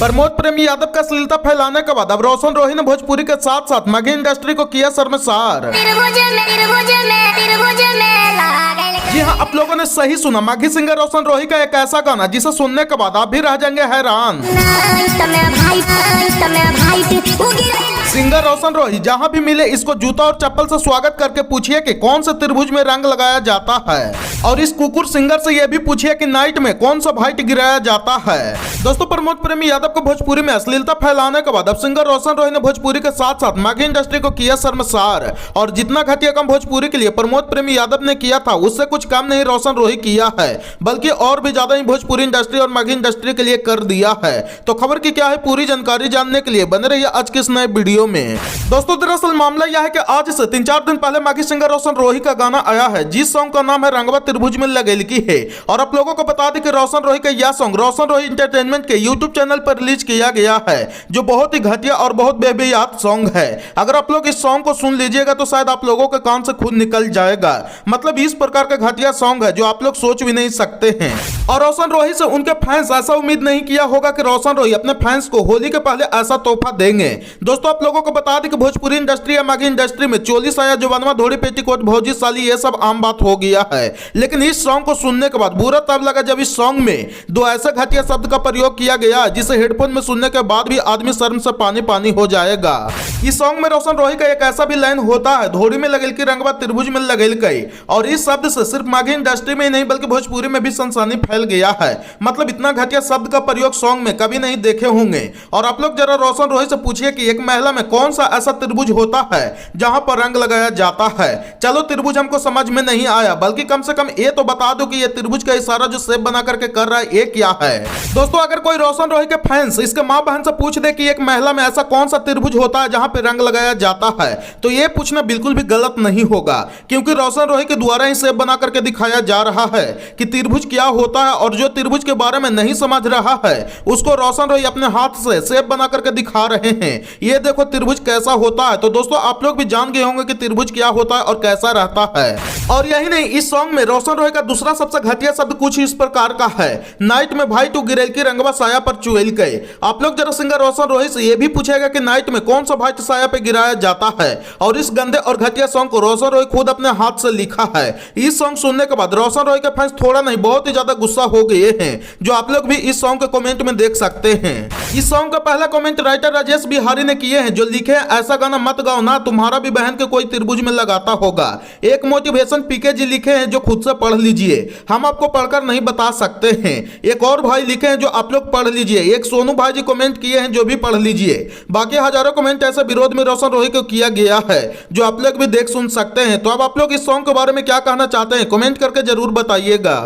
प्रमोद प्रेम यादव का अश्लीलता फैलाने के बाद अब रोशन रोही ने भोजपुरी के साथ साथ माघी इंडस्ट्री को किया शर्मसार। जी हाँ, आप लोगों ने सही सुना। माघी सिंगर रोशन रोही का एक ऐसा गाना जिसे सुनने के बाद आप भी रह जाएंगे हैरान। सिंगर रोशन रोही जहाँ भी मिले इसको जूता और चप्पल से स्वागत करके पूछिए कि कौन सा त्रिभुज में रंग लगाया जाता है, और इस कुकुर सिंगर से यह भी पूछिए कि नाइट में कौन सा भाइट गिराया जाता है। दोस्तों, प्रमोद प्रेमी यादव को भोजपुरी में अश्लीलता फैलाने के बाद अब सिंगर रोशन रोही ने भोजपुरी के साथ साथ माघी इंडस्ट्री को किया शर्मसार। और जितना घटिया काम भोजपुरी के लिए प्रमोद प्रेमी यादव ने किया था उससे कुछ काम नहीं रोशन रोही किया है, बल्कि और भी ज्यादा ही भोजपुरी इंडस्ट्री और माघी इंडस्ट्री के लिए कर दिया है। तो खबर की क्या है पूरी जानकारी जानने के लिए बने रहिए आज के इस नए वीडियो में। दोस्तों, दरअसल मामला यह है कि आज से 3-4 दिन पहले माघी सिंगर रोशन रोही का गाना आया है, जिस सॉन्ग का नाम है रंगवा त्रिभुज में लगेलकी है। और आप लोगों को बता दें कि रोशन रोही का यह सॉन्ग रोशन रोही एंटरटेनमेंट के यूट्यूब चैनल पर रिलीज किया गया है, जो बहुत ही घटिया और बहुत बेबुनियाद सॉन्ग है। अगर आप लोग इस सॉन्ग को सुन लीजिएगा तो शायद आप लोगों के कान से खून निकल जाएगा। मतलब इस प्रकार का घटिया सॉन्ग है जो आप लोग सोच भी नहीं सकते हैं। और रोशन रोही से उनके फैंस ऐसा उम्मीद नहीं किया होगा कि रोशन रोही अपने फैंस को होली के पहले ऐसा तोहफा देंगे। दोस्तों, आप लोगों को बता दें कि भोजपुरी इंडस्ट्री या माघी इंडस्ट्री में चोली साया जुबानवा धोड़ी पेटीकोट भौजी साली ये सब आम बात हो गया है। लेकिन इस सॉन्ग को सुनने के बाद बुरा तब लगा जब इस सॉन्ग में दो ऐसे घटिया शब्द का प्रयोग किया गया जिसे हेडफोन में सुनने के बाद भी आदमी शर्म से पानी पानी हो जाएगा। इस सॉन्ग में रोशन रोही का एक ऐसा भी लाइन होता है, धोड़ी में लगेलकी रंगवा त्रिभुज में लगेलकी। और इस शब्द से सिर्फ माघी इंडस्ट्री में ही नहीं बल्कि भोजपुरी में भी सनसनी फैल गया है। मतलब इतना घटिया शब्द का प्रयोग सॉन्ग में कभी नहीं देखे होंगे। और आप लोग जरा रोशन रोही से पूछिए कि एक महिला में कौन सा ऐसा त्रिभुज होता है जहां पर रंग लगाया जाता है। चलो, त्रिभुज हमको समझ में नहीं आया, बल्कि कम से कम ये तो बता दो कि ये त्रिभुज का इशारा जो शेप बना करके कर रहा है ये क्या है। दोस्तों, अगर कोई रोशन रोही के फैंस इसके मां बहन से पूछ दे कि एक महिला में ऐसा कौन सा त्रिभुज होता है जहां पे रंग लगाया जाता है, तो ये पूछना बिल्कुल भी गलत नहीं होगा, क्योंकि रोशन रोही के द्वारा ही शेप बना करके दिखाया जा रहा है कि त्रिभुज क्या होता है। और जो त्रिभुज के बारे में नहीं समझ रहा है उसको रोशन रोही अपने हाथ से शेप बना करके दिखा रहे हैं। ये देखो त्रिभुज कैसा होता है। तो दोस्तों, आप लोग भी जान गए होंगे कि त्रिभुज क्या होता है और कैसा रहता है। और यही नहीं, इस सॉन्ग में रोशन रोही का दूसरा सबसे घटिया शब्द कुछ इस प्रकार का है, नाइट में भाई तू गिरेलकी रंगवा साया पर चुएल के। आप लोग जरा सिंगर रोशन रोही से यह भी पूछेगा कि नाइट में कौन सा भाई साया पे गिराया जाता है। और इस गंदे और घटिया सॉन्ग को रोशन रोही खुद अपने हाथ से लिखा है। इस सॉन्ग सुनने के बाद रोशन रोही के फैंस थोड़ा नहीं बहुत ही ज्यादा गुस्सा हो गए हैं, जो आप लोग भी इस सॉन्ग के कमेंट में देख सकते हैं। इस सॉन्ग का पहला कमेंट राइटर राजेश बिहारी ने किए हैं, जो लिखे ऐसा गाना मत गाओ ना, तुम्हारा भी बहन के कोई त्रिभुज में लगाता होगा। एक मोटिवेशन पीके जी लिखे हैं, जो खुद से पढ़ लीजिए, हम आपको पढ़कर नहीं बता सकते हैं। एक और भाई लिखे हैं जो आप लोग पढ़ लीजिए। एक सोनू भाई जी कमेंट किए हैं, जो भी पढ़ लीजिए। बाकी हजारों कमेंट ऐसे विरोध में रोशन रोही को किया गया है, जो आप लोग भी देख सुन सकते हैं। तो अब आप लोग इस सॉन्ग के बारे में क्या कहना चाहते हैं कमेंट करके जरूर बताइएगा।